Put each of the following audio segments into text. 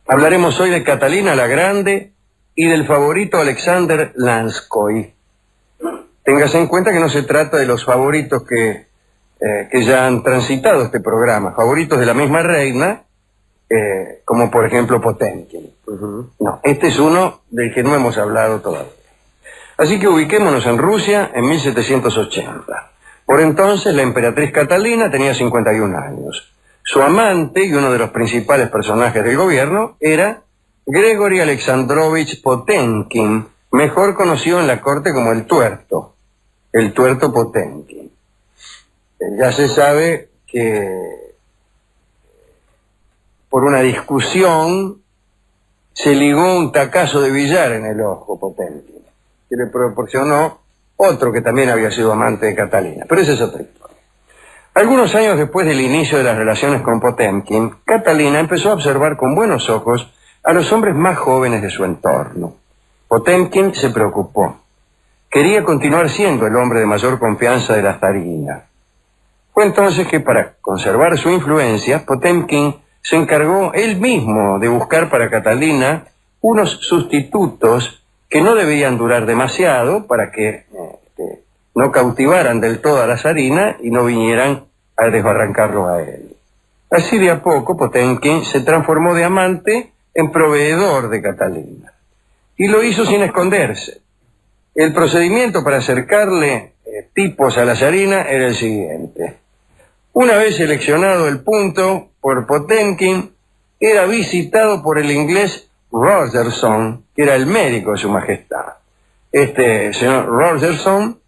Hablaremos hoy de Catalina la Grande y del favorito Alexander Lanskoy. Téngase en cuenta que no se trata de los favoritos que ya han transitado este programa, favoritos de la misma reina, como por ejemplo Potemkin. No, este es uno del que no hemos hablado todavía. Así que ubiquémonos en Rusia en 1780. Por entonces la emperatriz Catalina tenía 51 años. Su amante y uno de los principales personajes del gobierno era Grigori Alexandrovich Potemkin, mejor conocido en la corte como el Tuerto Potemkin. Ya se sabe que por una discusión se ligó un tacazo de billar en el ojo Potemkin, que le proporcionó otro que también había sido amante de Catalina, pero esa es otra historia. Algunos años después del inicio de las relaciones con Potemkin, Catalina empezó a observar con buenos ojos a los hombres más jóvenes de su entorno. Potemkin se preocupó. Quería continuar siendo el hombre de mayor confianza de la zarina. Fue entonces que para conservar su influencia, Potemkin se encargó él mismo de buscar para Catalina unos sustitutos que no debían durar demasiado para que no cautivaran del todo a la zarina y no vinieran a desbarrancarlo a él. Así de a poco Potemkin se transformó de amante en proveedor de Catalina. Y lo hizo sin esconderse. El procedimiento para acercarle tipos a la zarina era el siguiente. Una vez seleccionado el punto por Potemkin, era visitado por el inglés Rogerson, que era el médico de su majestad. Este señor Rogerson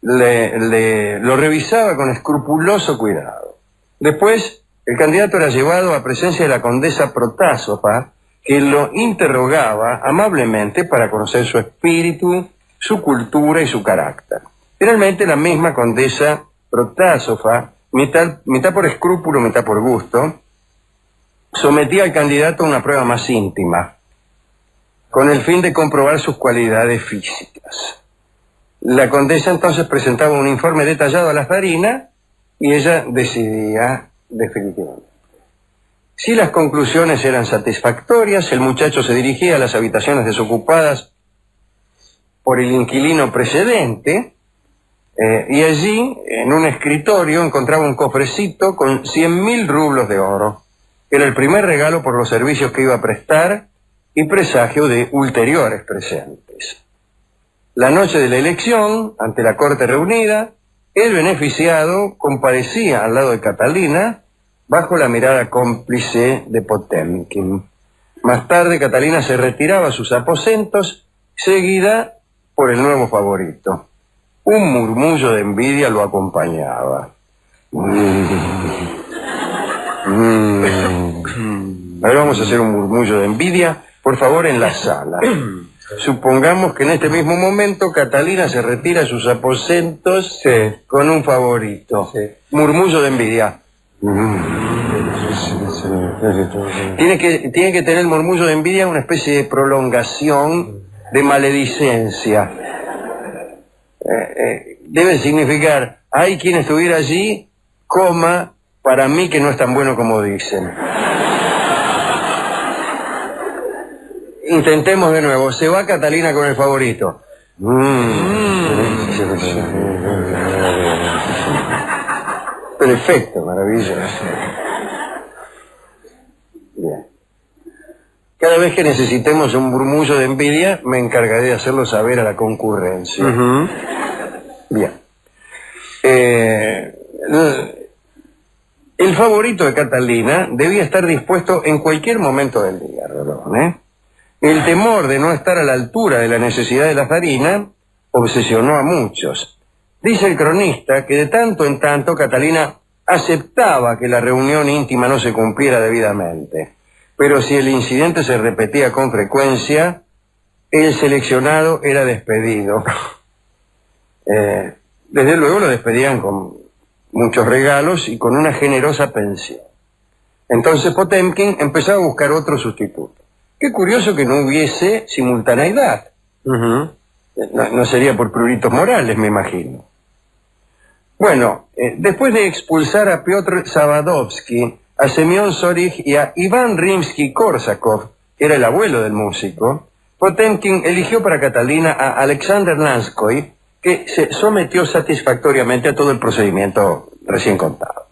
lo revisaba con escrupuloso cuidado. Después, el candidato era llevado a presencia de la condesa Protásova, que lo interrogaba amablemente para conocer su espíritu, su cultura y su carácter. Finalmente, la misma condesa Protásova, mitad por escrúpulo, mitad por gusto, sometía al candidato a una prueba más íntima, con el fin de comprobar sus cualidades físicas. La condesa entonces presentaba un informe detallado a la zarina y ella decidía definitivamente. Si las conclusiones eran satisfactorias, el muchacho se dirigía a las habitaciones desocupadas por el inquilino precedente y allí, en un escritorio, encontraba un cofrecito con 100.000 rublos de oro. Era el primer regalo por los servicios que iba a prestar y presagio de ulteriores presentes. La noche de la elección, ante la corte reunida, el beneficiado comparecía al lado de Catalina bajo la mirada cómplice de Potemkin. Más tarde, Catalina se retiraba a sus aposentos, seguida por el nuevo favorito. Un murmullo de envidia lo acompañaba. Ahora vamos a hacer un murmullo de envidia, por favor, en la sala. Supongamos que en este mismo momento Catalina se retira a sus aposentos con un favorito. Murmullo de envidia. Tiene que tener el murmullo de envidia una especie de prolongación de maledicencia. Debe significar, hay quien estuviera allí, coma, para mí que no es tan bueno como dicen. Intentemos de nuevo. Se va Catalina con el favorito. Perfecto, maravilloso. Bien. Cada vez que necesitemos un murmullo de envidia, me encargaré de hacerlo saber a la concurrencia. Bien. El favorito de Catalina debía estar dispuesto en cualquier momento del día, Rolón, El temor de no estar a la altura de la necesidad de la zarina obsesionó a muchos. Dice el cronista que de tanto en tanto Catalina aceptaba que la reunión íntima no se cumpliera debidamente, pero si el incidente se repetía con frecuencia, el seleccionado era despedido. Desde luego lo despedían con muchos regalos y con una generosa pensión. Entonces Potemkin empezó a buscar otro sustituto. Qué curioso que no hubiese simultaneidad. No sería por pruritos morales, me imagino. Bueno, después de expulsar a Piotr Zavadovsky, a Semyon Sorich y a Iván Rimsky-Korsakov era el abuelo del músico, Potemkin eligió para Catalina a Alexander Lanskoi, que se sometió satisfactoriamente a todo el procedimiento recién contado.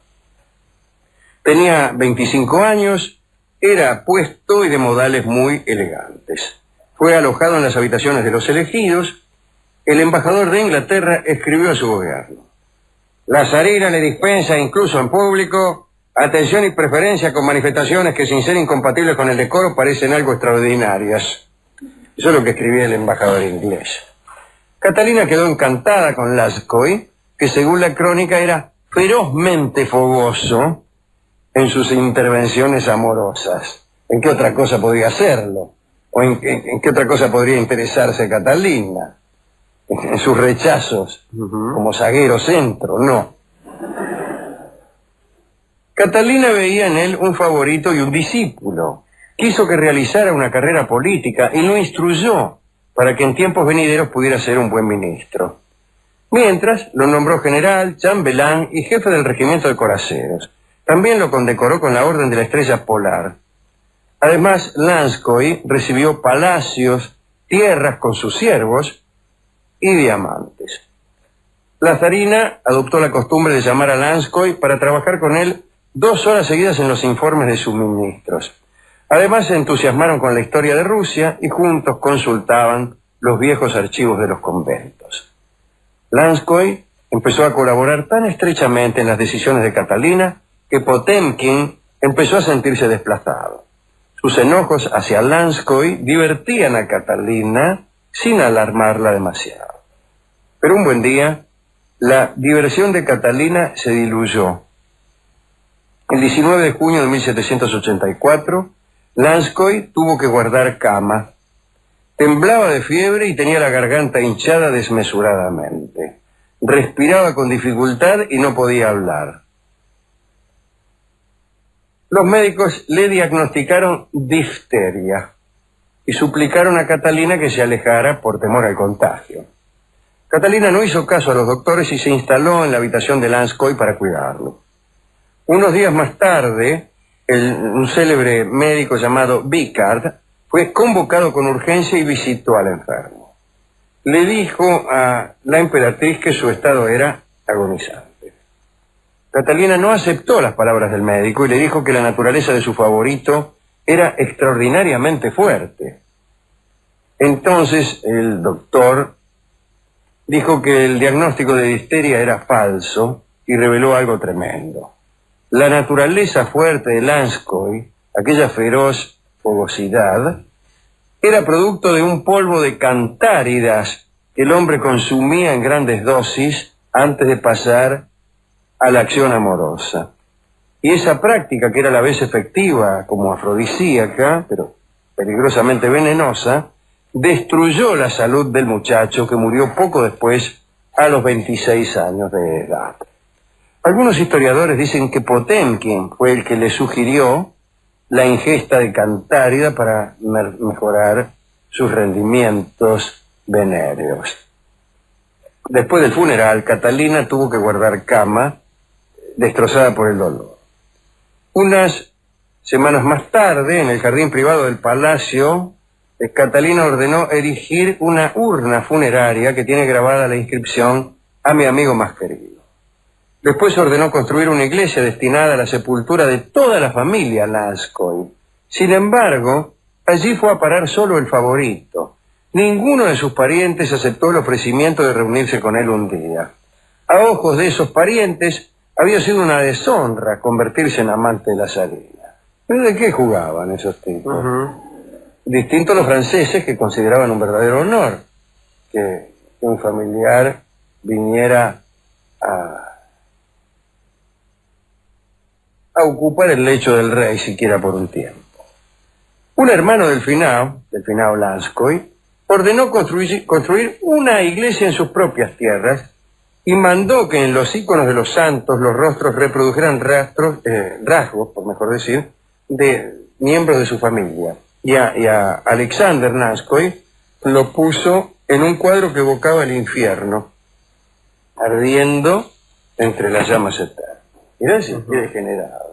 Tenía 25 años, era apuesto y de modales muy elegantes. Fue alojado en las habitaciones de los elegidos. El embajador de Inglaterra escribió a su gobierno: la zarina le dispensa incluso en público atención y preferencia con manifestaciones que, sin ser incompatibles con el decoro, parecen algo extraordinarias. Eso es lo que escribía el embajador inglés. Catalina quedó encantada con Lanskoi, que según la crónica era ferozmente fogoso en sus intervenciones amorosas. ¿En qué otra cosa podría hacerlo? ¿O en qué otra cosa podría interesarse Catalina? En sus rechazos, como zaguero centro, no. Catalina veía en él un favorito y un discípulo. Quiso que realizara una carrera política y lo instruyó para que en tiempos venideros pudiera ser un buen ministro. Mientras, lo nombró general, chambelán y jefe del regimiento de coraceros. También lo condecoró con la Orden de la Estrella Polar. Además, Lanskoi recibió palacios, tierras con sus siervos y diamantes. La zarina adoptó la costumbre de llamar a Lanskoi para trabajar con él 2 horas seguidas en los informes de sus ministros. Además, se entusiasmaron con la historia de Rusia y juntos consultaban los viejos archivos de los conventos. Lanskoi empezó a colaborar tan estrechamente en las decisiones de Catalina que Potemkin empezó a sentirse desplazado. Sus enojos hacia Lanskoi divertían a Catalina sin alarmarla demasiado. Pero un buen día, la diversión de Catalina se diluyó. El 19 de junio de 1784, Lanskoi tuvo que guardar cama. Temblaba de fiebre y tenía la garganta hinchada desmesuradamente. Respiraba con dificultad y no podía hablar. Los médicos le diagnosticaron difteria y suplicaron a Catalina que se alejara por temor al contagio. Catalina no hizo caso a los doctores y se instaló en la habitación de Lanskoi para cuidarlo. Unos días más tarde, un célebre médico llamado Bicard fue convocado con urgencia y visitó al enfermo. Le dijo a la emperatriz que su estado era agonizante. Catalina no aceptó las palabras del médico y le dijo que la naturaleza de su favorito era extraordinariamente fuerte. Entonces el doctor dijo que el diagnóstico de difteria era falso y reveló algo tremendo. La naturaleza fuerte de Lanskoi, aquella feroz fogosidad, era producto de un polvo de cantáridas que el hombre consumía en grandes dosis antes de pasar a la acción amorosa. Y esa práctica, que era a la vez efectiva como afrodisíaca, pero peligrosamente venenosa, destruyó la salud del muchacho, que murió poco después, a los 26 años de edad. Algunos historiadores dicen que Potemkin fue el que le sugirió la ingesta de cantárida para mejorar sus rendimientos venéreos. Después del funeral, Catalina tuvo que guardar cama, destrozada por el dolor. Unas semanas más tarde, en el jardín privado del palacio, Catalina ordenó erigir una urna funeraria que tiene grabada la inscripción: a mi amigo más querido. Después ordenó construir una iglesia destinada a la sepultura de toda la familia Lanskoi. Sin embargo, allí fue a parar solo el favorito. Ninguno de sus parientes aceptó el ofrecimiento de reunirse con él un día. A ojos de esos parientes, había sido una deshonra convertirse en amante de la zarina. ¿Pero de qué jugaban esos tipos? Distinto a los franceses, que consideraban un verdadero honor que un familiar viniera a ocupar el lecho del rey, siquiera por un tiempo. Un hermano del finao Lanskoi, ordenó construir una iglesia en sus propias tierras y mandó que en los íconos de los santos los rostros reprodujeran rasgos, por mejor decir, de miembros de su familia. Y a Alexander Lanskoi lo puso en un cuadro que evocaba el infierno, ardiendo entre las llamas eternas. Mirá si qué degenerado.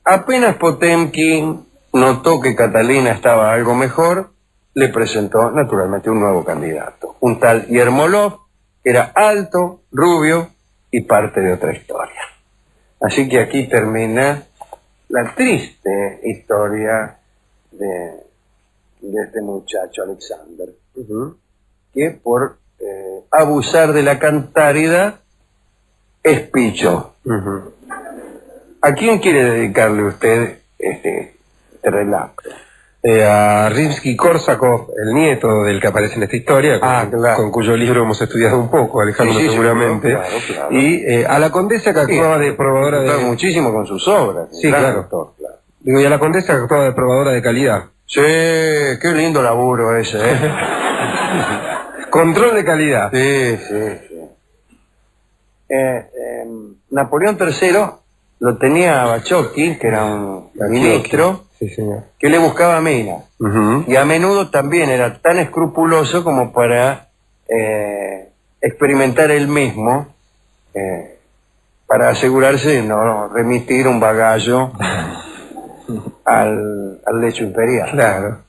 Apenas Potemkin notó que Catalina estaba algo mejor, le presentó naturalmente un nuevo candidato, un tal Yermolov, que era alto, rubio y parte de otra historia. Así que aquí termina la triste historia de este muchacho Alexander, que por abusar de la cantárida es picho. ¿A quién quiere dedicarle usted este relato? A Rimsky-Korsakov, el nieto del que aparece en esta historia, con cuyo libro hemos estudiado un poco, Alejandro, seguramente. Claro. Y a la condesa que actuaba de probadora de... muchísimo con sus obras. Sí, claro. Digo, y a la condesa que actuaba de probadora de calidad. Sí, qué lindo laburo ese, ¿eh? Control de calidad. Sí. Napoleón III lo tenía a Bachoqui, que era un ministro, sí, señor, que le buscaba mina. Y a menudo también era tan escrupuloso como para experimentar él mismo, para asegurarse de no remitir un bagallo al lecho imperial. Claro.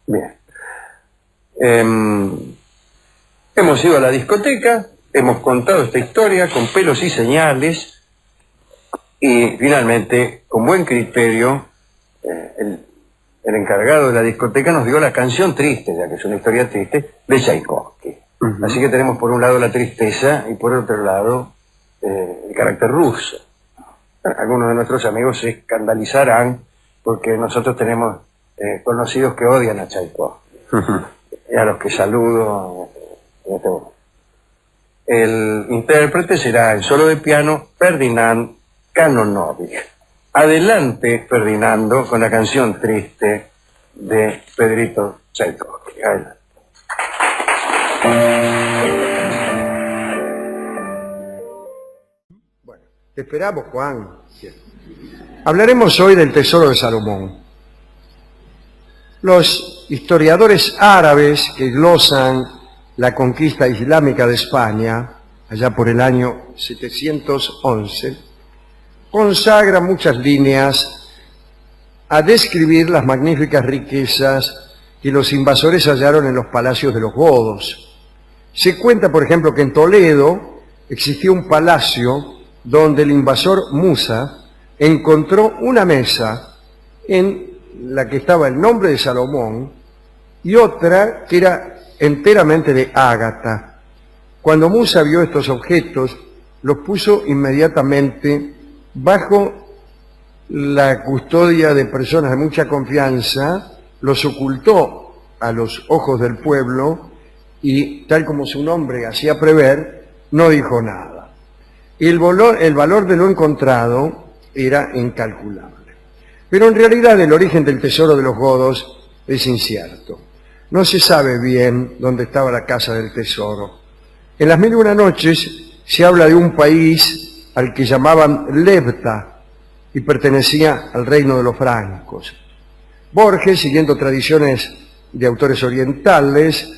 Bien. Hemos ido a la discoteca, hemos contado esta historia con pelos y señales, y finalmente, con buen criterio, el encargado de la discoteca nos dio la canción triste, ya que es una historia triste, de Tchaikovsky. Así que tenemos por un lado la tristeza y por otro lado el carácter ruso. Algunos de nuestros amigos se escandalizarán porque nosotros tenemos conocidos que odian a Tchaikovsky, y a los que saludo en este momento. El intérprete será en solo de piano Ferdinand Kanonovich. Adelante, Ferdinando, con la canción triste de Pedrito Tchaikovsky. Adelante. Bueno, te esperamos, Juan. Hablaremos hoy del Tesoro de Salomón. Los historiadores árabes que glosan la conquista islámica de España, allá por el año 711, consagra muchas líneas a describir las magníficas riquezas que los invasores hallaron en los palacios de los godos. Se cuenta, por ejemplo, que en Toledo existía un palacio donde el invasor Musa encontró una mesa en la que estaba el nombre de Salomón y otra que era enteramente de ágata. Cuando Musa vio estos objetos, los puso inmediatamente bajo la custodia de personas de mucha confianza, los ocultó a los ojos del pueblo y, tal como su nombre hacía prever, no dijo nada. El valor de lo encontrado era incalculable. Pero en realidad el origen del tesoro de los godos es incierto. No se sabe bien dónde estaba la casa del tesoro. En las Mil y una noches se habla de un país al que llamaban Lebta y pertenecía al reino de los francos. Borges, siguiendo tradiciones de autores orientales,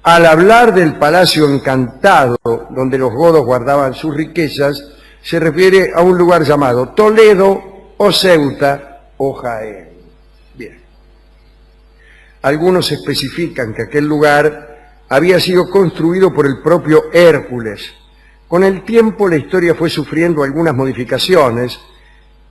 al hablar del palacio encantado donde los godos guardaban sus riquezas, se refiere a un lugar llamado Toledo o Ceuta o Jaén. Bien. Algunos especifican que aquel lugar había sido construido por el propio Hércules. Con el tiempo la historia fue sufriendo algunas modificaciones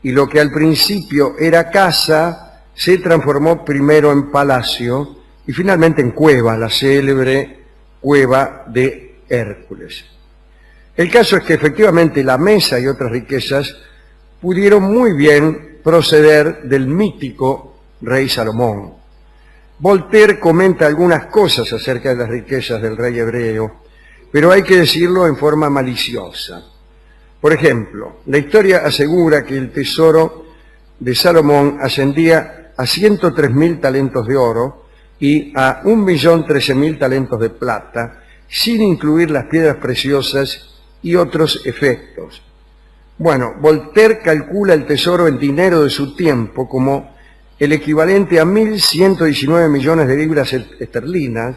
y lo que al principio era casa se transformó primero en palacio y finalmente en cueva, la célebre cueva de Hércules. El caso es que efectivamente la mesa y otras riquezas pudieron muy bien proceder del mítico rey Salomón. Voltaire comenta algunas cosas acerca de las riquezas del rey hebreo, pero hay que decirlo en forma maliciosa. Por ejemplo, la historia asegura que el tesoro de Salomón ascendía a 103.000 talentos de oro y a 1.013.000 talentos de plata, sin incluir las piedras preciosas y otros efectos. Bueno, Voltaire calcula el tesoro en dinero de su tiempo como el equivalente a 1.119 millones de libras esterlinas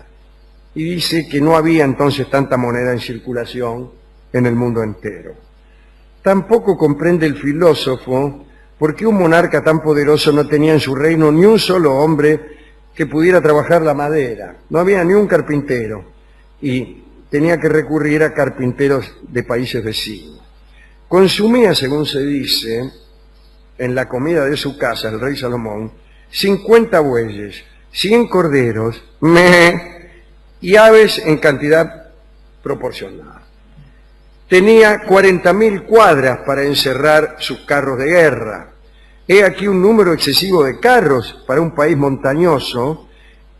y dice que no había entonces tanta moneda en circulación en el mundo entero. Tampoco comprende el filósofo porque un monarca tan poderoso no tenía en su reino ni un solo hombre que pudiera trabajar la madera. No había ni un carpintero y tenía que recurrir a carpinteros de países vecinos. Consumía, según se dice, en la comida de su casa, el rey Salomón, 50 bueyes, 100 corderos, y aves en cantidad proporcionada. Tenía 40.000 cuadras para encerrar sus carros de guerra. He aquí un número excesivo de carros para un país montañoso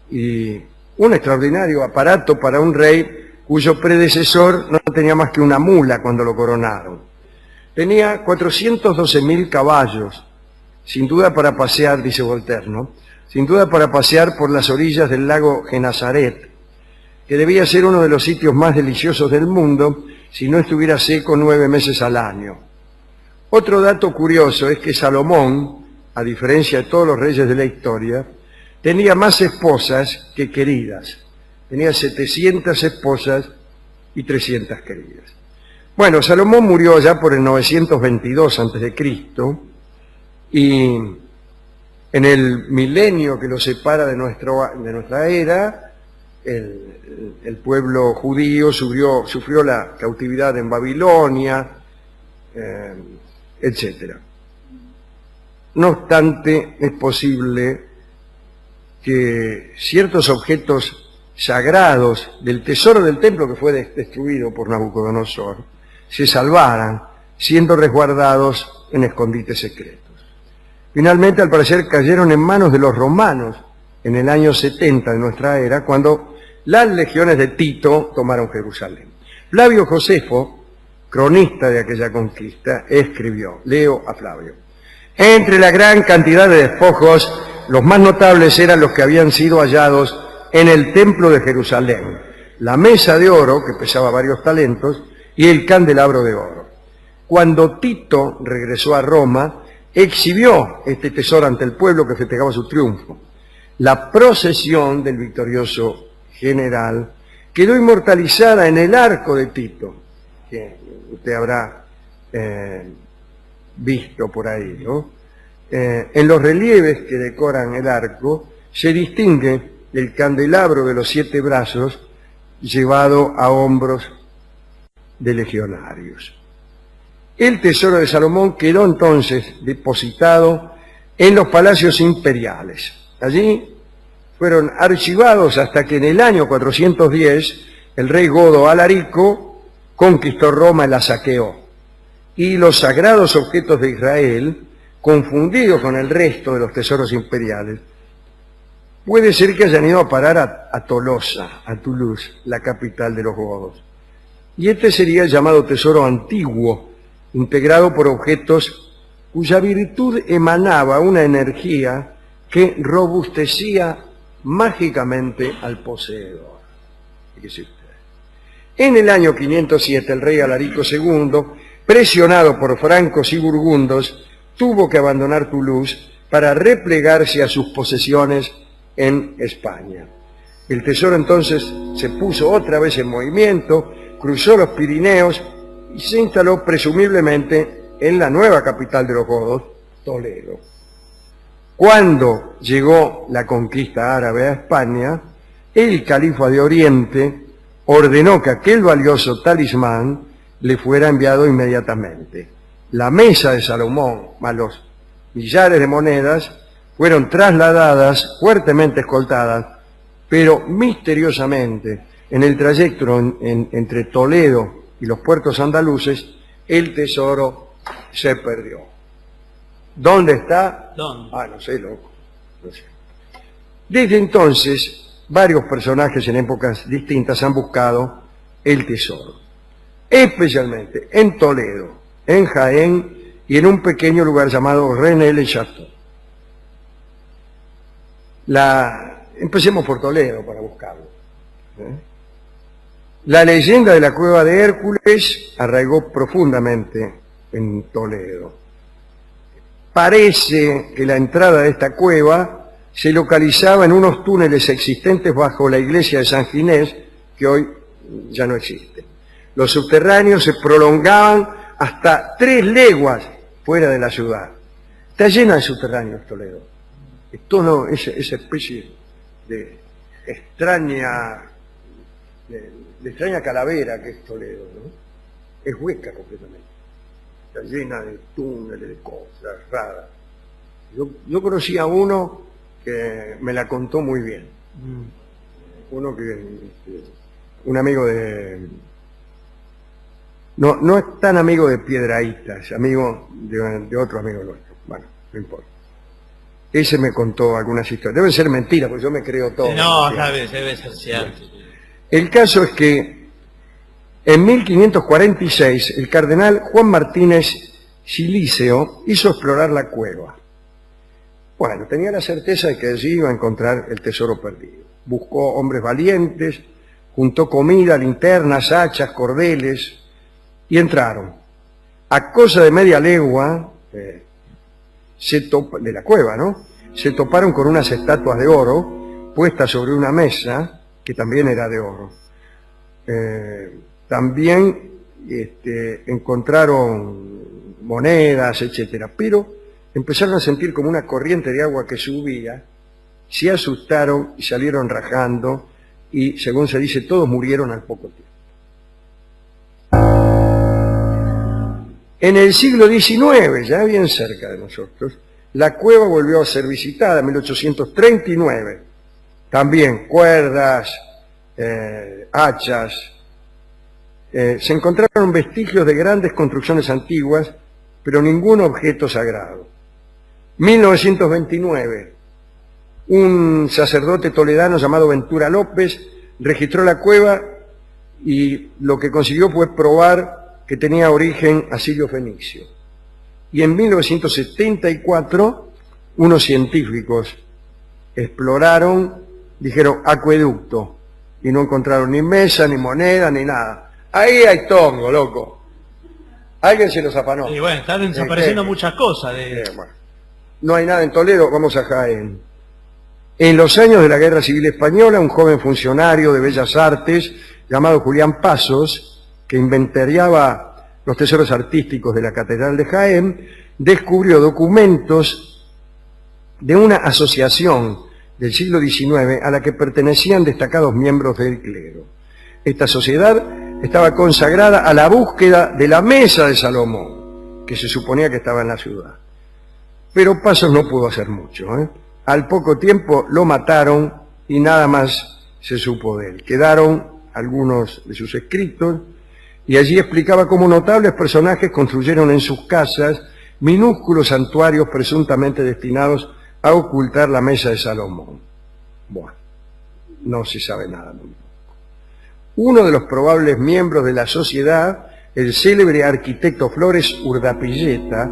y un extraordinario aparato para un rey cuyo predecesor no tenía más que una mula cuando lo coronaron. Tenía 412.000 caballos, sin duda para pasear, dice Voltaire, ¿no? Sin duda para pasear por las orillas del lago Genazaret, que debía ser uno de los sitios más deliciosos del mundo si no estuviera seco 9 meses al año. Otro dato curioso es que Salomón, a diferencia de todos los reyes de la historia, tenía más esposas que queridas. Tenía 700 esposas y 300 queridas. Bueno, Salomón murió ya por el 922 a.C. y en el milenio que lo separa de nuestra era, el pueblo judío sufrió la cautividad en Babilonia, etc. No obstante, es posible que ciertos objetos sagrados del tesoro del templo que fue destruido por Nabucodonosor se salvaran, siendo resguardados en escondites secretos. Finalmente, al parecer, cayeron en manos de los romanos en el año 70 de nuestra era, cuando las legiones de Tito tomaron Jerusalén. Flavio Josefo, cronista de aquella conquista, escribió, leo a Flavio: entre la gran cantidad de despojos, los más notables eran los que habían sido hallados en el templo de Jerusalén, la mesa de oro, que pesaba varios talentos, y el candelabro de oro. Cuando Tito regresó a Roma, exhibió este tesoro ante el pueblo que festejaba su triunfo. La procesión del victorioso general quedó inmortalizada en el arco de Tito, que usted habrá visto por ahí, ¿no? En los relieves que decoran el arco se distingue el candelabro de los 7 brazos llevado a hombros de legionarios. El tesoro de Salomón quedó entonces depositado en los palacios imperiales. Allí fueron archivados hasta que en el año 410 el rey godo Alarico conquistó Roma y la saqueó. Y los sagrados objetos de Israel, confundidos con el resto de los tesoros imperiales, puede ser que hayan ido a parar a Tolosa, a Toulouse, la capital de los godos. Y este sería el llamado tesoro antiguo, integrado por objetos cuya virtud emanaba una energía que robustecía mágicamente al poseedor. Fíjese usted. En el año 507, el rey Alarico II, presionado por francos y burgundos, tuvo que abandonar Toulouse para replegarse a sus posesiones en España. El tesoro entonces se puso otra vez en movimiento, cruzó los Pirineos y se instaló presumiblemente en la nueva capital de los godos, Toledo. Cuando llegó la conquista árabe a España, el califa de Oriente ordenó que aquel valioso talismán le fuera enviado inmediatamente. La mesa de Salomón, más los millares de monedas, fueron trasladadas, fuertemente escoltadas, pero misteriosamente, en el trayecto entre Toledo y los puertos andaluces, el tesoro se perdió. ¿Dónde está? ¿Dónde? No sé, loco. No sé. Desde entonces, varios personajes en épocas distintas han buscado el tesoro, especialmente en Toledo, en Jaén y en un pequeño lugar llamado René-le-Château. Empecemos por Toledo para buscarlo. La leyenda de la cueva de Hércules arraigó profundamente en Toledo. Parece que la entrada de esta cueva se localizaba en unos túneles existentes bajo la iglesia de San Ginés, que hoy ya no existe. Los subterráneos se prolongaban hasta 3 leguas fuera de la ciudad. Está llena de subterráneos Toledo. Es todo esa especie de extraña calavera que es Toledo, ¿no? Es hueca completamente. Está llena de túneles, de cosas raras. Yo conocí a uno que me la contó muy bien. Un amigo de... No es tan amigo de Piedrahíta, es amigo de otro amigo nuestro. Bueno, no importa. Ese me contó algunas historias. Deben ser mentiras, porque yo me creo todo. No, debe ser cierto. El caso es que en 1546 el cardenal Juan Martínez Siliceo hizo explorar la cueva. Bueno, tenía la certeza de que allí iba a encontrar el tesoro perdido. Buscó hombres valientes, juntó comida, linternas, hachas, cordeles, y entraron. A cosa de media legua de la cueva, ¿no? Se toparon con unas estatuas de oro puestas sobre una mesa que también era de oro. También encontraron monedas, etcétera, pero empezaron a sentir como una corriente de agua que subía, se asustaron y salieron rajando y, según se dice, todos murieron al poco tiempo. En el siglo XIX, ya bien cerca de nosotros, la cueva volvió a ser visitada en 1839. También cuerdas, hachas. Se encontraron vestigios de grandes construcciones antiguas, pero ningún objeto sagrado. 1929, un sacerdote toledano llamado Ventura López registró la cueva y lo que consiguió fue probar que tenía origen asirio-fenicio. Y en 1974, unos científicos exploraron, dijeron acueducto, y no encontraron ni mesa, ni moneda, ni nada. Ahí hay tongo, loco. Alguien se los afanó. Y bueno, están desapareciendo muchas cosas. Bueno. No hay nada en Toledo, vamos a Jaén. En los años de la Guerra Civil Española, un joven funcionario de Bellas Artes, llamado Julián Pasos, que inventariaba los tesoros artísticos de la Catedral de Jaén, descubrió documentos de una asociación del siglo XIX a la que pertenecían destacados miembros del clero. Esta sociedad estaba consagrada a la búsqueda de la mesa de Salomón, que se suponía que estaba en la ciudad. Pero Pasos no pudo hacer mucho. Al poco tiempo lo mataron y nada más se supo de él. Quedaron algunos de sus escritos y allí explicaba cómo notables personajes construyeron en sus casas minúsculos santuarios presuntamente destinados a ocultar la mesa de Salomón. Bueno, no se sabe nada. Uno de los probables miembros de la sociedad, el célebre arquitecto Flores Urdapilleta,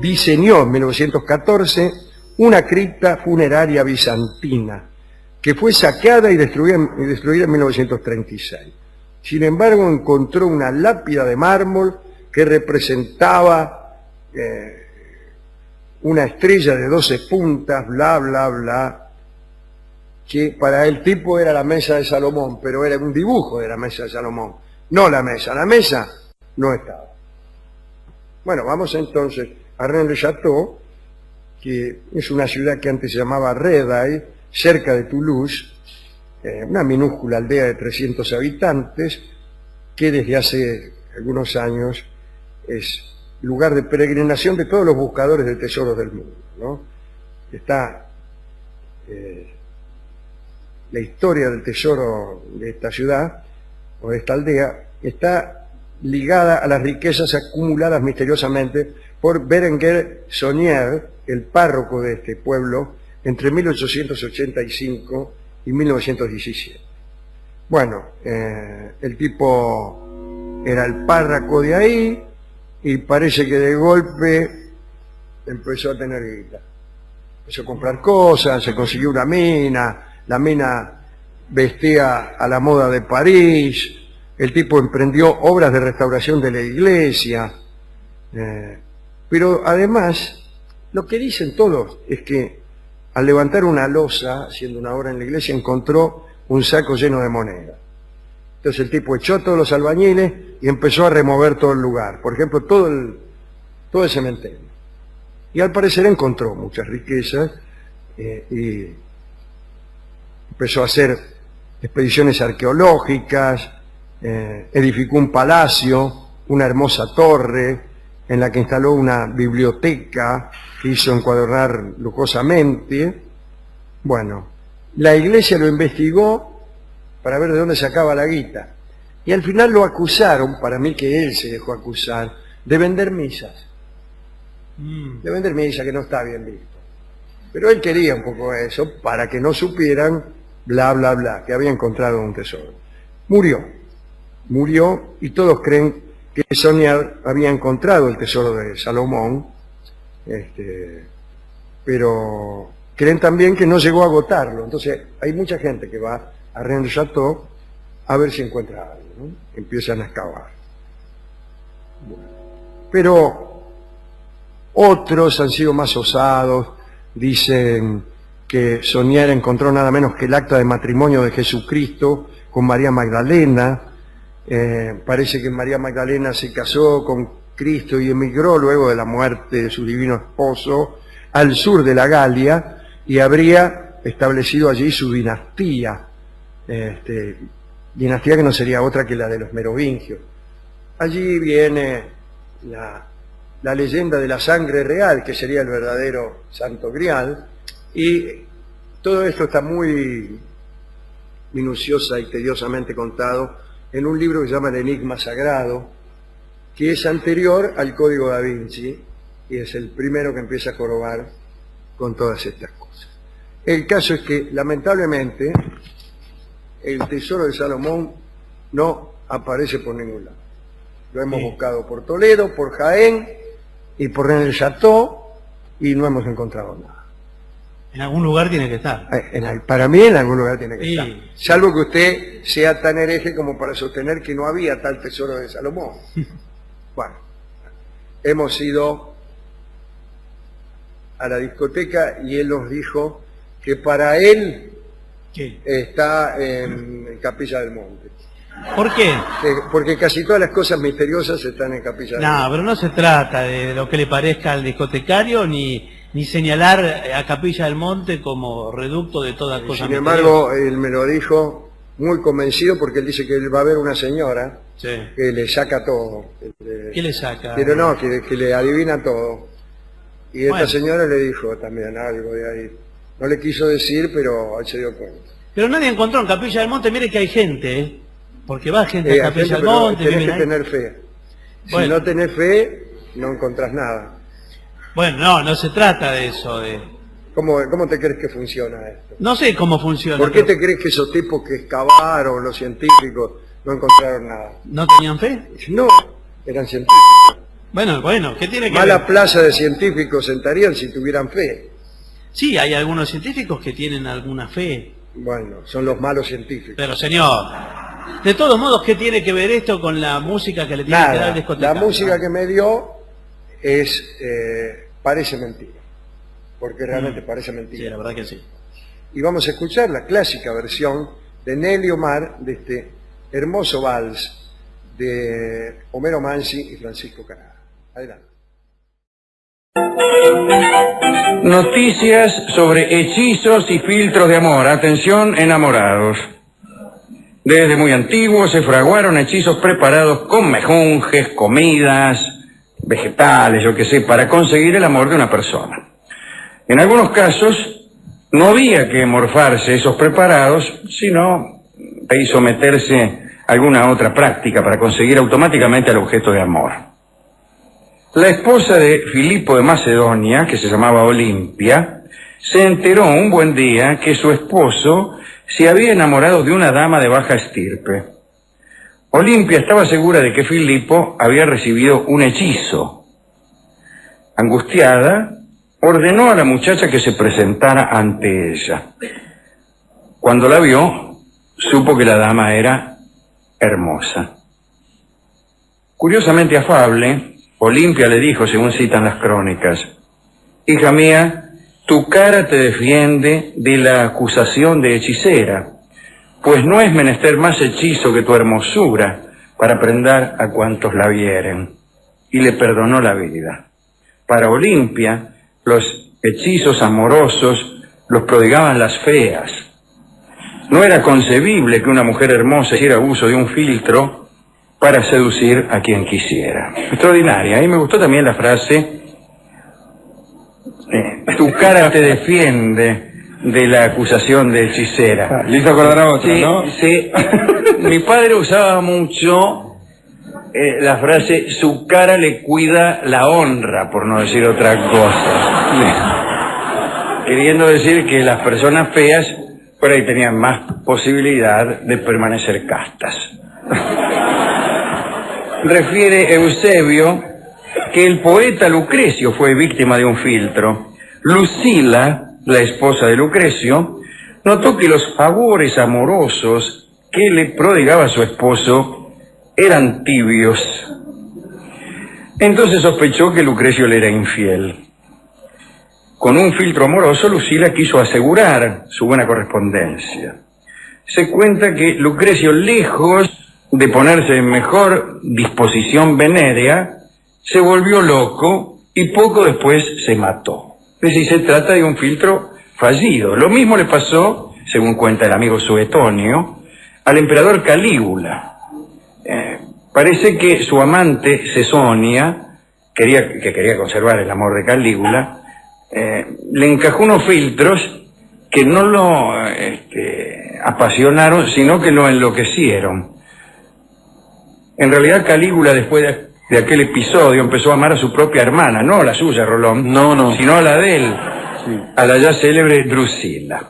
diseñó en 1914 una cripta funeraria bizantina que fue saqueada y destruida en 1936. Sin embargo, encontró una lápida de mármol que representaba una estrella de 12 puntas, bla, bla, bla, que para el tipo era la mesa de Salomón, pero era un dibujo de la mesa de Salomón, no la mesa no estaba. Bueno, vamos entonces a Rennes-le-Château, que es una ciudad que antes se llamaba Redaille, cerca de Toulouse, una minúscula aldea de 300 habitantes, que desde hace algunos años es lugar de peregrinación de todos los buscadores de tesoros del mundo, ¿no? Está la historia del tesoro de esta ciudad, o de esta aldea, está ligada a las riquezas acumuladas misteriosamente por Berenguer Saunier, el párroco de este pueblo, entre 1885 y 1917. Bueno, el tipo era el párroco de ahí y parece que de golpe empezó a tener guita. Empezó a comprar cosas, se consiguió una mina, la mina vestía a la moda de París, el tipo emprendió obras de restauración de la iglesia, pero además lo que dicen todos es que al levantar una losa, haciendo una obra en la iglesia, encontró un saco lleno de monedas. Entonces el tipo echó a todos los albañiles y empezó a remover todo el lugar. Por ejemplo, todo el cementerio. Y al parecer encontró muchas riquezas y empezó a hacer expediciones arqueológicas, edificó un palacio, una hermosa torre, en la que instaló una biblioteca que hizo encuadernar lujosamente. Bueno, la iglesia lo investigó para ver de dónde sacaba la guita. Y al final lo acusaron, para mí que él se dejó acusar, de vender misas. De vender misas, que no está bien visto. Pero él quería un poco eso, para que no supieran, bla, bla, bla, que había encontrado un tesoro. Murió, y todos creen que Soniar había encontrado el tesoro de Salomón, pero creen también que no llegó a agotarlo. Entonces hay mucha gente que va a Rennes Chateau a ver si encuentra algo, ¿no? Empiezan a excavar. Bueno. Pero otros han sido más osados, dicen que Soniar encontró nada menos que el acta de matrimonio de Jesucristo con María Magdalena. Parece que María Magdalena se casó con Cristo y emigró luego de la muerte de su divino esposo al sur de la Galia y habría establecido allí su dinastía, dinastía que no sería otra que la de los merovingios. Allí viene la leyenda de la sangre real, que sería el verdadero Santo Grial, y todo esto está muy minuciosa y tediosamente contado en un libro que se llama El Enigma Sagrado, que es anterior al Código Da Vinci y es el primero que empieza a jorobar con todas estas cosas. El caso es que, lamentablemente, el tesoro de Salomón no aparece por ningún lado. Lo hemos buscado por Toledo, por Jaén y por Rennes Chateau y no hemos encontrado nada. En algún lugar tiene que estar. Para mí en algún lugar tiene que estar. Salvo que usted sea tan hereje como para sostener que no había tal tesoro de Salomón. Bueno, hemos ido a la discoteca y él nos dijo que para él está en Capilla del Monte. ¿Por qué? Porque casi todas las cosas misteriosas están en Capilla del Monte. No, pero no se trata de lo que le parezca al discotecario ni señalar a Capilla del Monte como reducto de todas cosas. Sin embargo, él me lo dijo muy convencido porque él dice que él va a ver una señora que le saca todo. ¿Qué le saca? Pero no, que le adivina todo. Y esta señora le dijo también algo de ahí. No le quiso decir, pero él se dio cuenta. Pero nadie encontró en Capilla del Monte, mire que hay gente, porque va gente a Capilla del Monte. Tenés que tener fe. Si no tenés fe, no encontrás nada. Bueno, no se trata de eso. ¿Cómo te crees que funciona esto? No sé cómo funciona. ¿Por qué te crees que esos tipos que excavaron, los científicos, no encontraron nada? ¿No tenían fe? No, eran científicos. Bueno, ¿qué tiene que Mala ver? plaza de científicos sentarían si tuvieran fe. Sí, hay algunos científicos que tienen alguna fe. Bueno, son los malos científicos. Pero señor, de todos modos, ¿qué tiene que ver esto con la música que le tiene que dar el discotecario? La música que me dio parece mentira, porque realmente parece mentira. Sí, la verdad que sí. Y vamos a escuchar la clásica versión de Nelly Omar de este hermoso vals de Homero Mansi y Francisco Canaro. Adelante. Noticias sobre hechizos y filtros de amor. Atención, enamorados. Desde muy antiguo se fraguaron hechizos preparados con mejunjes, comidas, vegetales, yo qué sé, para conseguir el amor de una persona. En algunos casos no había que morfarse esos preparados, sino que someterse a alguna otra práctica para conseguir automáticamente el objeto de amor. La esposa de Filipo de Macedonia, que se llamaba Olimpia, se enteró un buen día que su esposo se había enamorado de una dama de baja estirpe. Olimpia estaba segura de que Filipo había recibido un hechizo. Angustiada, ordenó a la muchacha que se presentara ante ella. Cuando la vio, supo que la dama era hermosa. Curiosamente afable, Olimpia le dijo, según citan las crónicas: hija mía, tu cara te defiende de la acusación de hechicera, pues no es menester más hechizo que tu hermosura para prendar a cuantos la vieren. Y le perdonó la vida. Para Olimpia, los hechizos amorosos los prodigaban las feas. No era concebible que una mujer hermosa hiciera uso de un filtro para seducir a quien quisiera. Extraordinaria. A mí me gustó también la frase, tu cara te defiende de la acusación de hechicera. Le hizo acordar a otra, Sí, ¿no? sí. Mi padre usaba mucho la frase, su cara le cuida la honra, por no decir otra cosa. Queriendo decir que las personas feas por ahí tenían más posibilidad de permanecer castas. Refiere Eusebio que el poeta Lucrecio fue víctima de un filtro. Lucila, la esposa de Lucrecio, notó que los favores amorosos que le prodigaba su esposo eran tibios. Entonces sospechó que Lucrecio le era infiel. Con un filtro amoroso, Lucila quiso asegurar su buena correspondencia. Se cuenta que Lucrecio, lejos de ponerse en mejor disposición venérea, se volvió loco y poco después se mató. Es decir, se trata de un filtro fallido. Lo mismo le pasó, según cuenta el amigo Suetonio, al emperador Calígula. Parece que su amante Cesonia, que quería conservar el amor de Calígula, le encajó unos filtros que no lo apasionaron, sino que lo enloquecieron. En realidad Calígula, después de aquel episodio, empezó a amar a su propia hermana, no a la suya, Rolón, No. sino a la de él, sí, a la ya célebre Drusila.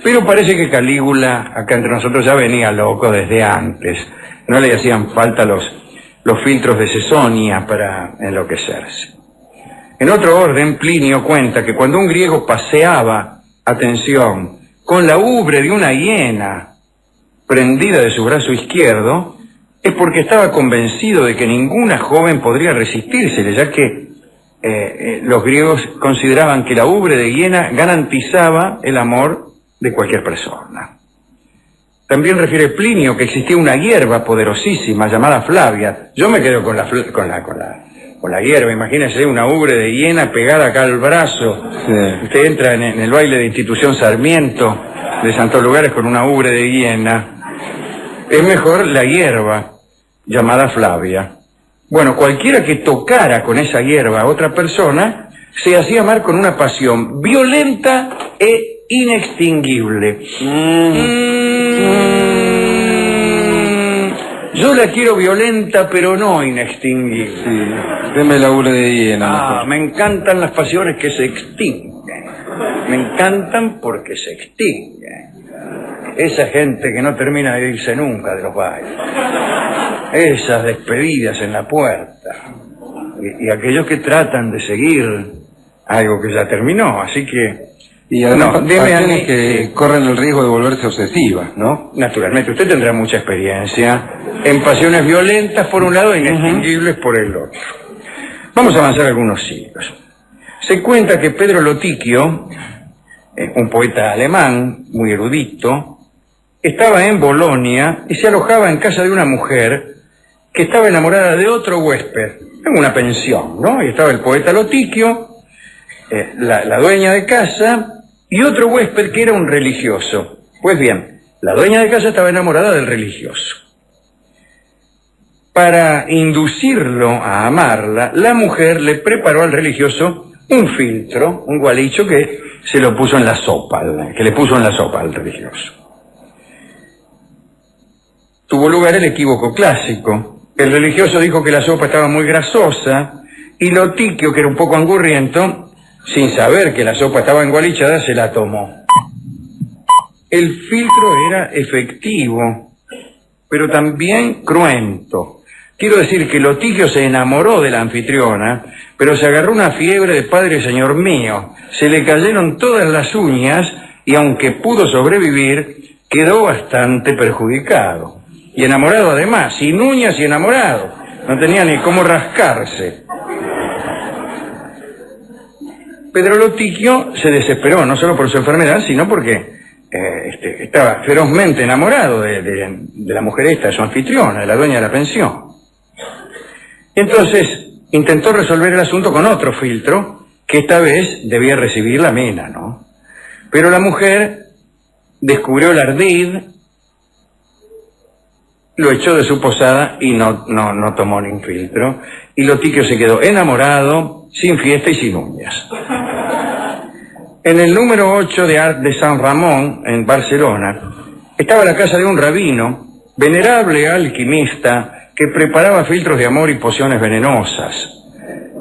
Pero parece que Calígula, acá entre nosotros, ya venía loco desde antes. No le hacían falta los filtros de Cesonia para enloquecerse. En otro orden, Plinio cuenta que cuando un griego paseaba, atención, con la ubre de una hiena prendida de su brazo izquierdo, es porque estaba convencido de que ninguna joven podría resistírsele, ya que los griegos consideraban que la ubre de hiena garantizaba el amor de cualquier persona. También refiere Plinio que existía una hierba poderosísima llamada Flavia. Yo me quedo con la hierba. Imagínese una ubre de hiena pegada acá al brazo. Sí. Usted entra en el baile de Institución Sarmiento de Santos Lugares con una ubre de hiena. Es mejor la hierba llamada Flavia. Bueno, cualquiera que tocara con esa hierba a otra persona se hacía amar con una pasión violenta e inextinguible. Yo la quiero violenta, pero no inextinguible. Sí, deme la ubre de hiena. Me encantan las pasiones que se extinguen. Me encantan porque se extinguen. Esa gente que no termina de irse nunca de los bailes. Esas despedidas en la puerta. Y aquellos que tratan de seguir algo que ya terminó, así que... Y además, pasiones que corren el riesgo de volverse obsesivas, ¿no? Naturalmente, usted tendrá mucha experiencia en pasiones violentas por un lado e inextinguibles por el otro. Vamos a avanzar algunos siglos. Se cuenta que Pedro Lotiquio, un poeta alemán muy erudito, estaba en Bolonia y se alojaba en casa de una mujer que estaba enamorada de otro huésped, en una pensión, ¿no? Y estaba el poeta Lotiquio, la dueña de casa y otro huésped que era un religioso. Pues bien, la dueña de casa estaba enamorada del religioso. Para inducirlo a amarla, la mujer le preparó al religioso un filtro, un gualicho que se lo puso en la sopa, que le puso en la sopa al religioso. Tuvo lugar el equívoco clásico. El religioso dijo que la sopa estaba muy grasosa y Lotiquio, que era un poco angurriento, sin saber que la sopa estaba engualichada, se la tomó. El filtro era efectivo, pero también cruento. Quiero decir que Lotiquio se enamoró de la anfitriona, pero se agarró una fiebre de padre señor mío. Se le cayeron todas las uñas y aunque pudo sobrevivir, quedó bastante perjudicado. Y enamorado además, sin uñas y enamorado. No tenía ni cómo rascarse. Pedro Lotiquio se desesperó, no solo por su enfermedad, sino porque estaba ferozmente enamorado de la mujer esta, de su anfitriona, de la dueña de la pensión. Entonces intentó resolver el asunto con otro filtro que esta vez debía recibir la mena, ¿no? Pero la mujer descubrió el ardid, lo echó de su posada y no tomó ningún filtro, y Lotiquio se quedó enamorado, sin fiesta y sin uñas. En el número 8 de Art de San Ramón, en Barcelona, estaba la casa de un rabino, venerable alquimista, que preparaba filtros de amor y pociones venenosas.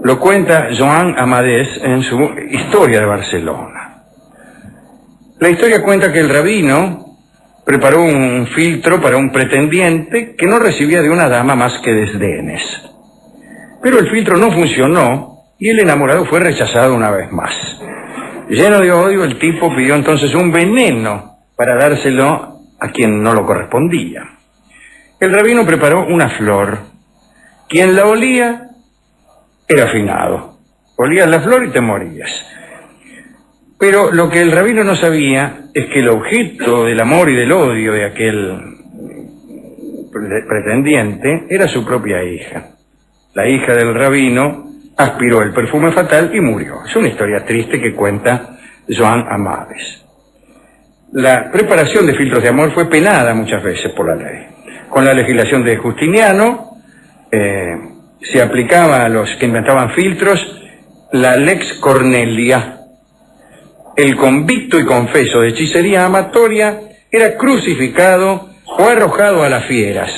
Lo cuenta Joan Amadés en su Historia de Barcelona. La historia cuenta que el rabino preparó un filtro para un pretendiente que no recibía de una dama más que desdenes. Pero el filtro no funcionó y el enamorado fue rechazado una vez más. Lleno de odio, el tipo pidió entonces un veneno para dárselo a quien no lo correspondía. El rabino preparó una flor. Quien la olía era finado. Olías la flor y te morías. Pero lo que el rabino no sabía es que el objeto del amor y del odio de aquel pretendiente era su propia hija. La hija del rabino aspiró el perfume fatal y murió. Es una historia triste que cuenta Joan Amades. La preparación de filtros de amor fue penada muchas veces por la ley. Con la legislación de Justiniano se aplicaba a los que inventaban filtros la lex Cornelia. El convicto y confeso de hechicería amatoria era crucificado o arrojado a las fieras.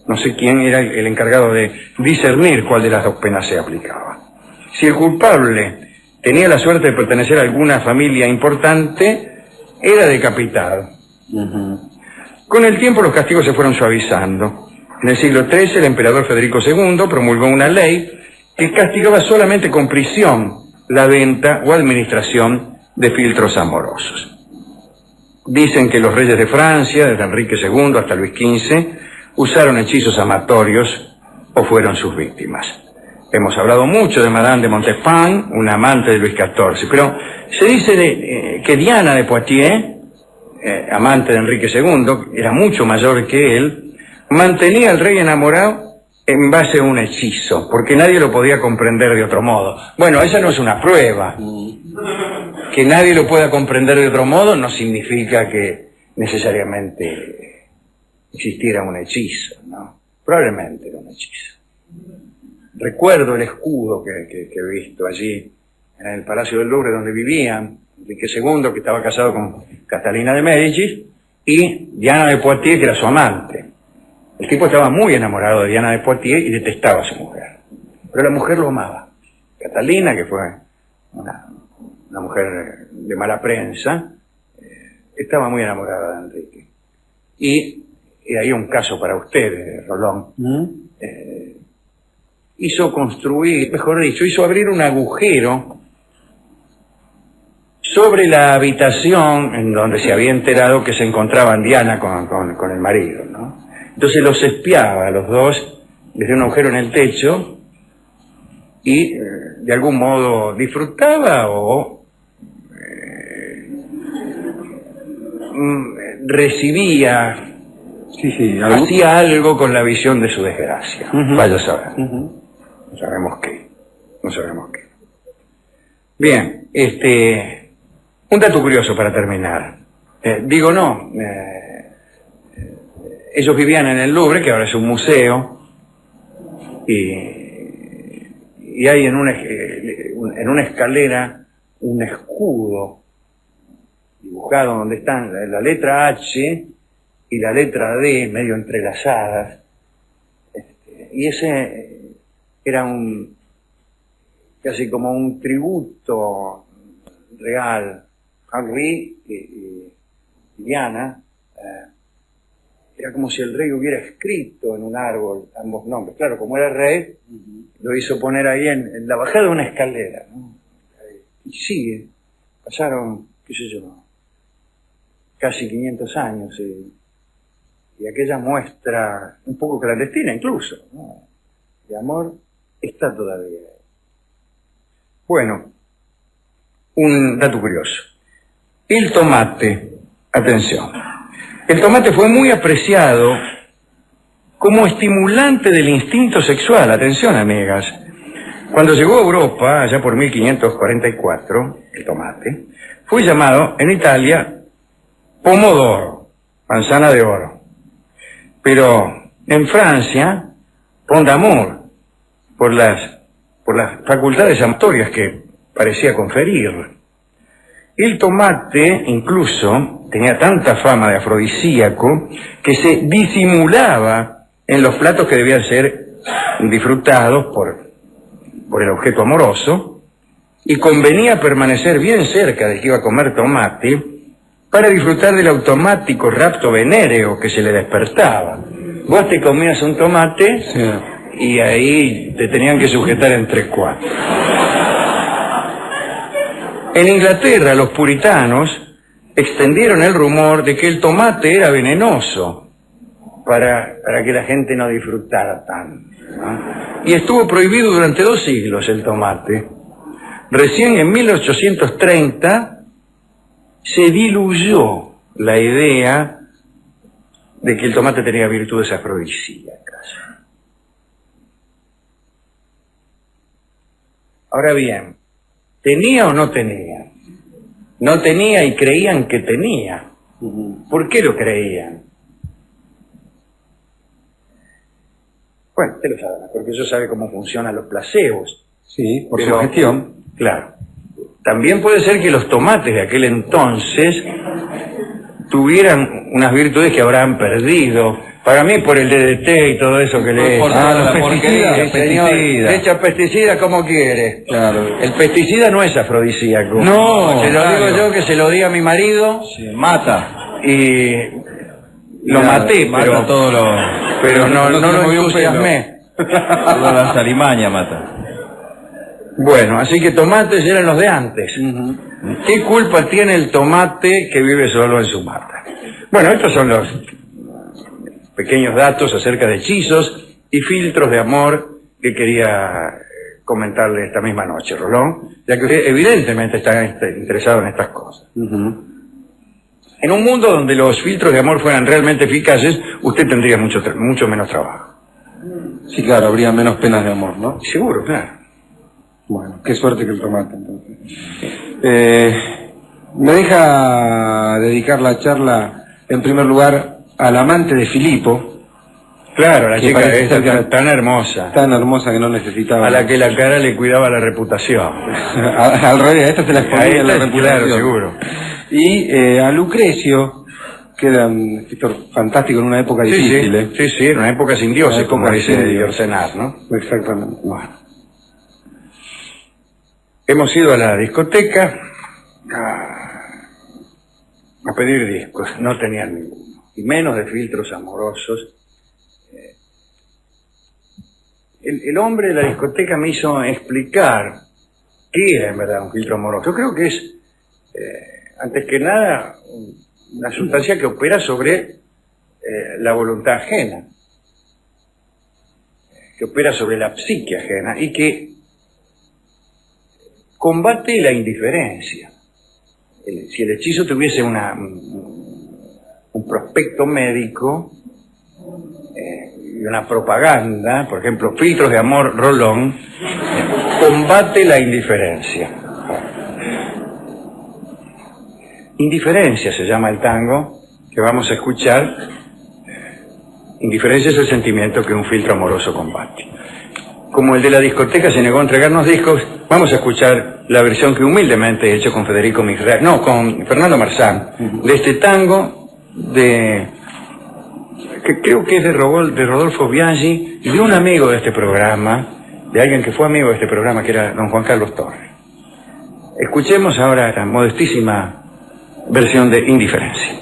No sé quién era el encargado de discernir cuál de las dos penas se aplicaba. Si el culpable tenía la suerte de pertenecer a alguna familia importante, era decapitado. Con el tiempo los castigos se fueron suavizando. En el siglo XIII el emperador Federico II promulgó una ley que castigaba solamente con prisión la venta o administración de filtros amorosos. Dicen que los reyes de Francia, desde Enrique II hasta Luis XV, usaron hechizos amatorios o fueron sus víctimas. Hemos hablado mucho de Madame de Montespan, una amante de Luis XIV, pero se dice que Diana de Poitiers, amante de Enrique II, era mucho mayor que él, mantenía al rey enamorado en base a un hechizo, porque nadie lo podía comprender de otro modo. Bueno, esa no es una prueba. Que nadie lo pueda comprender de otro modo no significa que necesariamente existiera un hechizo, ¿no? Probablemente era un hechizo. Recuerdo el escudo que he visto allí en el Palacio del Louvre donde vivían Enrique II, que estaba casado con Catalina de Médicis, y Diana de Poitiers, que era su amante. El tipo estaba muy enamorado de Diana de Poitiers y detestaba a su mujer. Pero la mujer lo amaba. Catalina, que fue una mujer de mala prensa, estaba muy enamorada de Enrique. Y hay un caso para usted, Rolón. Hizo construir, mejor dicho, hizo abrir un agujero sobre la habitación en donde se había enterado que se encontraban Diana con el marido, ¿no? Entonces los espiaba a los dos desde un agujero en el techo y de algún modo disfrutaba o recibía, hacía algo con la visión de su desgracia. Vaya a saber. No sabemos qué. Bien, un dato curioso para terminar. Ellos vivían en el Louvre, que ahora es un museo, y hay en una escalera un escudo dibujado donde están la letra H y la letra D medio entrelazadas, y ese era casi como un tributo real. Henri y Diana, era como si el rey hubiera escrito en un árbol ambos nombres. Claro, como era rey, lo hizo poner ahí en la bajada de una escalera, ¿no? Y sigue, pasaron, qué sé yo, casi 500 años, y aquella muestra, un poco clandestina incluso, ¿no?, de amor, está todavía. Bueno, un dato curioso. El tomate, atención, el tomate fue muy apreciado como estimulante del instinto sexual, atención amigas, Cuando llegó a Europa, allá por 1544, el tomate, fue llamado en Italia pomodoro, manzana de oro. Pero en Francia, pont d'amour, por las facultades amatorias que parecía conferir. El tomate incluso tenía tanta fama de afrodisíaco que se disimulaba en los platos que debían ser disfrutados por el objeto amoroso, y convenía permanecer bien cerca del que iba a comer tomate para disfrutar del automático rapto venéreo que se le despertaba. Vos te comías un tomate, sí, y ahí te tenían que sujetar entre cuatro. En Inglaterra, los puritanos extendieron el rumor de que el tomate era venenoso para que la gente no disfrutara tanto, ¿no? Y estuvo prohibido durante 2 siglos el tomate. Recién en 1830 se diluyó la idea de que el tomate tenía virtudes afrodisíacas. Ahora bien, ¿tenía o no tenía? No tenía y creían que tenía. ¿Por qué lo creían? Bueno, usted lo sabe, porque eso sabe cómo funcionan los placebos. Sí, por su gestión. Claro. También puede ser que los tomates de aquel entonces tuvieran unas virtudes que habrán perdido. Para mí, por el DDT y todo eso que le... los pesticidas. Le echa pesticida como quiere. Claro. El pesticida no es afrodisíaco. No, se lo digo yo, que se lo diga a mi marido. Sí, mata. Y lo maté, pero no lo entusiasmé. Toda la salimaña mata. Bueno, así que tomates eran los de antes. ¿Qué culpa tiene el tomate que vive solo en su mata? Bueno, estos son los pequeños datos acerca de hechizos y filtros de amor que quería comentarle esta misma noche, Rolón, ya que usted evidentemente está interesado en estas cosas. En un mundo donde los filtros de amor fueran realmente eficaces, usted tendría mucho menos trabajo. Sí, claro, habría menos penas de amor, ¿no? Seguro, claro. Bueno, qué suerte que el tomate, entonces. Me deja dedicar la charla, en primer lugar, al amante de Filipo. Claro, la chica esta tan hermosa. Tan hermosa que no necesitaba. A la que la cara le cuidaba la reputación. Al revés, a esta se la exponía la reputación. Claro, seguro. Y a Lucrecio, que era un escritor fantástico en una época difícil. Sí, en una época sin dioses, como dice Diorcenar, ¿no? Exactamente. Bueno. Hemos ido a la discoteca a pedir discos, no tenían ninguno, y menos de filtros amorosos. El hombre de la discoteca me hizo explicar qué era en verdad un filtro amoroso. Yo creo que es, antes que nada, una sustancia que opera sobre la voluntad ajena, que opera sobre la psique ajena y que combate la indiferencia. Si el hechizo tuviese un prospecto médico y una propaganda, por ejemplo, filtros de amor Rolón, combate la indiferencia. Indiferencia se llama el tango que vamos a escuchar. Indiferencia es el sentimiento que un filtro amoroso combate. Como el de la discoteca se negó a entregarnos discos, vamos a escuchar la versión que humildemente he hecho con Federico Misra, no, con Fernando Marzán, de este tango que creo que es de Rodolfo Biaggi y de un amigo de este programa, de alguien que fue amigo de este programa, que era don Juan Carlos Torres. Escuchemos ahora la modestísima versión de Indiferencia.